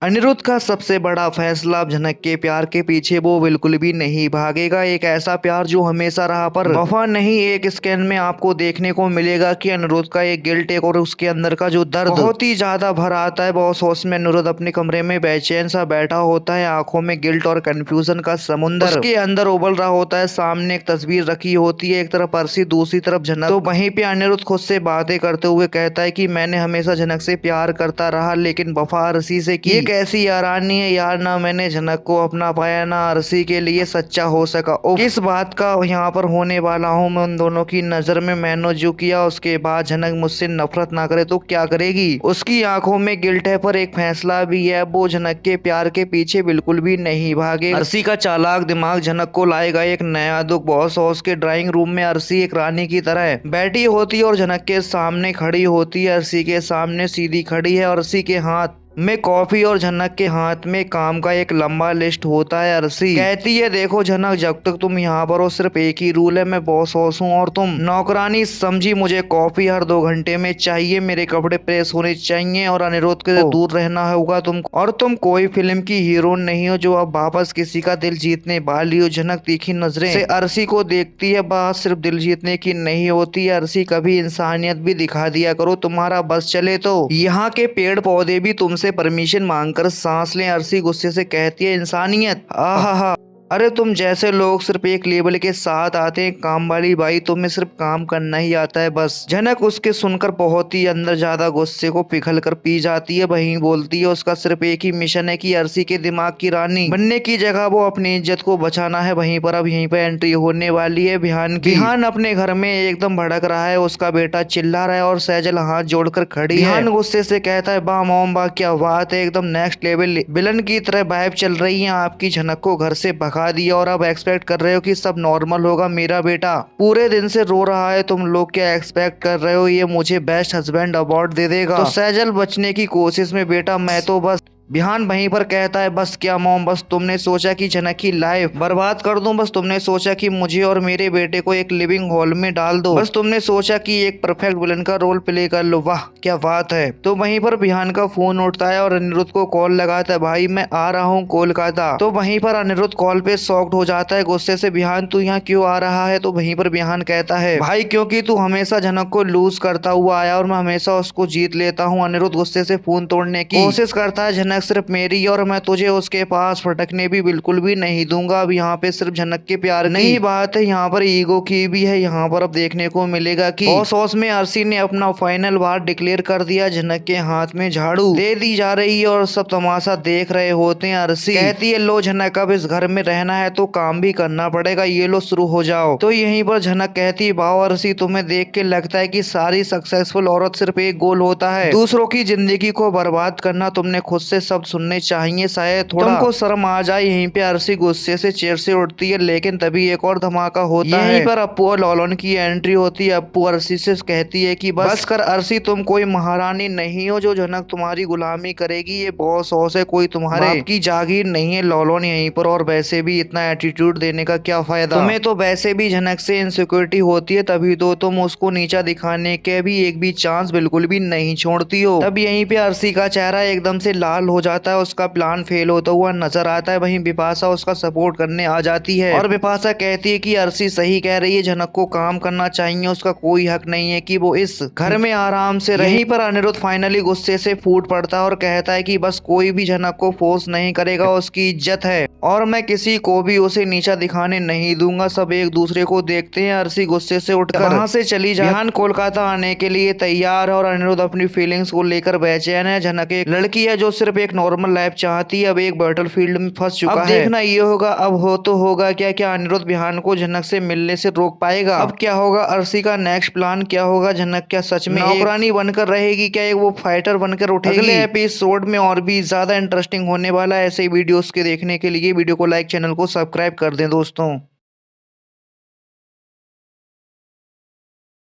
अनिरुद्ध का सबसे बड़ा फैसला अब झनक के प्यार के पीछे वो बिल्कुल भी नहीं भागेगा। एक ऐसा प्यार जो हमेशा रहा पर वफा नहीं। एक स्कैन में आपको देखने को मिलेगा कि अनिरुद्ध का एक गिल्ट एक और उसके अंदर का जो दर्द बहुत ही ज्यादा भर आता है। बहुत सोच में अनिरुद्ध अपने कमरे में बेचैन सा बैठा होता है, आंखों में गिल्ट और कंफ्यूजन का समुंदर उसके अंदर उबल रहा होता है। सामने एक तस्वीर रखी होती है, एक तरफ अर्शी, दूसरी तरफ झनक। तो वहीं पे अनिरुद्ध खुद से बातें करते हुए कहता है कि मैंने हमेशा झनक से प्यार करता रहा, लेकिन वफा अर्शी से की। कैसी यारानी है यार, ना मैंने झनक को अपना पाया, ना अर्शी के लिए सच्चा हो सका। किस बात का यहाँ पर होने वाला हूँ मैं उन दोनों की नजर में। मैंने जो किया उसके बाद झनक मुझसे नफरत ना करे तो क्या करेगी। उसकी आंखों में गिल्ट है पर एक फैसला भी है, वो झनक के प्यार के पीछे बिल्कुल भी नहीं भागे। अर्शी का चालाक दिमाग झनक को लाएगा एक नया दुख। बॉस हाउस के ड्राइंग रूम में अर्शी एक रानी की तरह बैठी होती है और झनक के सामने खड़ी होती है। अर्शी के सामने सीधी खड़ी है, अर्शी के हाथ में कॉफी और झनक के हाथ में काम का एक लंबा लिस्ट होता है। अर्शी कहती है, देखो झनक, जब तक तुम यहाँ पर हो सिर्फ एक ही रूल है, मैं बॉस हूँ और तुम नौकरानी समझी। मुझे कॉफी हर 2 घंटे में चाहिए, मेरे कपड़े प्रेस होने चाहिए और अनिरुद्ध के दूर रहना होगा तुम। और तुम कोई फिल्म की हीरोइन नहीं हो जो अब वापस किसी का दिल जीतने वाली हो। झनक तीखी नजरें से अर्शी को देखती है। बात सिर्फ दिल जीतने की नहीं होती है अर्शी, कभी इंसानियत भी दिखा दिया करो। तुम्हारा बस चले तो यहाँ के पेड़ पौधे भी तुमसे परमिशन मांगकर सांस लें। अर्शी गुस्से से कहती है, इंसानियत, आहा, अरे तुम जैसे लोग सिर्फ एक लेबल के साथ आते हैं। काम वाली बाई, तुम्हें सिर्फ काम करना ही आता है बस। झनक उसके सुनकर बहुत ही अंदर ज्यादा गुस्से को पिघल कर पी जाती है। वहीं बोलती है, उसका सिर्फ एक ही मिशन है कि अर्शी के दिमाग की रानी बनने की जगह वो अपनी इज्जत को बचाना है। वहीं पर अब यहीं पर एंट्री होने वाली है विहान की। विहान अपने घर में एकदम भड़क रहा है, उसका बेटा चिल्ला रहा है और सैजल हाथ जोड़कर खड़ी है। विहान गुस्से से कहता है, बा मोम बा, क्या बात है, एकदम नेक्स्ट लेवल विलन की तरह वाइब चल रही है आपकी। झनक को घर से भगा दिया और अब एक्सपेक्ट कर रहे हो कि सब नॉर्मल होगा। मेरा बेटा पूरे दिन से रो रहा है, तुम लोग क्या एक्सपेक्ट कर रहे हो ये मुझे बेस्ट हस्बैंड अवार्ड दे देगा। तो सैजल बचने की कोशिश में, बेटा मैं तो बस। विहान वहीं पर कहता है, बस क्या मॉम, बस तुमने सोचा कि झनक की लाइफ बर्बाद कर दूं। बस तुमने सोचा कि मुझे और मेरे बेटे को एक लिविंग हॉल में डाल दो। बस तुमने सोचा कि एक परफेक्ट विलन का रोल प्ले कर लो। वाह क्या बात है। तो वहीं पर विहान का फोन उठता है और अनिरुद्ध को कॉल लगाता है, भाई मैं आ रहा हूँ कोलकाता। तो वहीं पर अनिरुद्ध कॉल पे शॉक्ड हो जाता है गुस्से से, विहान तू यहाँ क्यों आ रहा है। तो वहीं पर विहान कहता है, भाई क्योंकि तू हमेशा झनक को लूज करता हुआ आया और मैं हमेशा उसको जीत लेता हूँ। अनिरुद्ध गुस्से से फोन तोड़ने की कोशिश करता है, झनक सिर्फ मेरी और मैं तुझे उसके पास फटकने भी बिल्कुल भी नहीं दूंगा। अब यहाँ पे सिर्फ झनक के प्यार नहीं बात है, यहाँ पर ईगो की भी है। यहाँ पर अब देखने को मिलेगा कि बॉस हाउस में अर्शी ने अपना फाइनल वार डिक्लेयर कर दिया। झनक के हाथ में झाड़ू दे दी जा रही है और सब तमाशा देख रहे होते हैं। अर्शी कहती है, लो झनक, अब इस घर में रहना है तो काम भी करना पड़ेगा, ये लो शुरू हो जाओ। तो यहीं पर झनक कहती है, वाह अर्शी, तुम्हें देख के लगता है कि सारी सक्सेसफुल औरत सिर्फ एक गोल होता है, दूसरों की जिंदगी को बर्बाद करना। तुमने खुद से सब सुनने चाहिए, शायद थोड़ा तुमको शर्म आ जाए। यहीं पे अर्शी गुस्से से चेयर से उठती है, लेकिन तभी एक और धमाका होता है। यहीं पर अप्पू और लॉलन की एंट्री होती है। अप्पू अर्शी से कहती है कि बस कर अर्शी, तुम कोई महारानी नहीं हो जो झनक तुम्हारी गुलामी करेगी। ये बॉस हाउस है, कोई तुम्हारे बाप की जागीर नहीं है। लॉलन यहीं पर, और वैसे भी इतना एटीट्यूड देने का क्या फायदा, तुम्हें तो वैसे भी झनक से इनसिक्योरिटी होती है, तभी तो तुम उसको नीचा दिखाने के भी एक भी चांस बिल्कुल भी नहीं छोड़ती हो। तब यहीं पे अर्शी का चेहरा एकदम से लाल हो जाता है, उसका प्लान फेल होता हुआ नजर आता है। वहीं बिपाशा उसका सपोर्ट करने आ जाती है और बिपाशा कहती है कि अर्शी सही कह रही है, झनक को काम करना चाहिए, उसका कोई हक नहीं है कि वो इस घर में आराम से रहे। यहीं पर अनिरुद्ध फाइनली गुस्से से फूट पड़ता है और कहता है कि बस कोई भी झनक को फोर्स नहीं करेगा, उसकी इज्जत है और मैं किसी को भी उसे नीचा दिखाने नहीं दूंगा। सब एक दूसरे को देखते हैं। अर्शी गुस्से से उठकर वहां से चली जाती है। विहान कोलकाता आने के लिए तैयार है और अनिरुद्ध अपनी फीलिंग्स को लेकर बेचैन है। झनक एक लड़की है जो सिर्फ एक नॉर्मल लाइफ चाहती है, अब एक बैटलफील्ड में फंस चुका है। अब देखना ये होगा, अब हो तो होगा क्या, क्या अनिरुद्ध विहान को झनक से मिलने से रोक पाएगा। अब क्या होगा, अर्शी का नेक्स्ट प्लान क्या होगा। झनक क्या सच में नौकरानी बनकर रहेगी, क्या एक वो फाइटर बनकर उठेगी। अगले एपिसोड में और भी ज्यादा इंटरेस्टिंग होने वाला है। ऐसे वीडियोस के देखने के लिए वीडियो को लाइक, चैनल को सब्सक्राइब कर दें दोस्तों।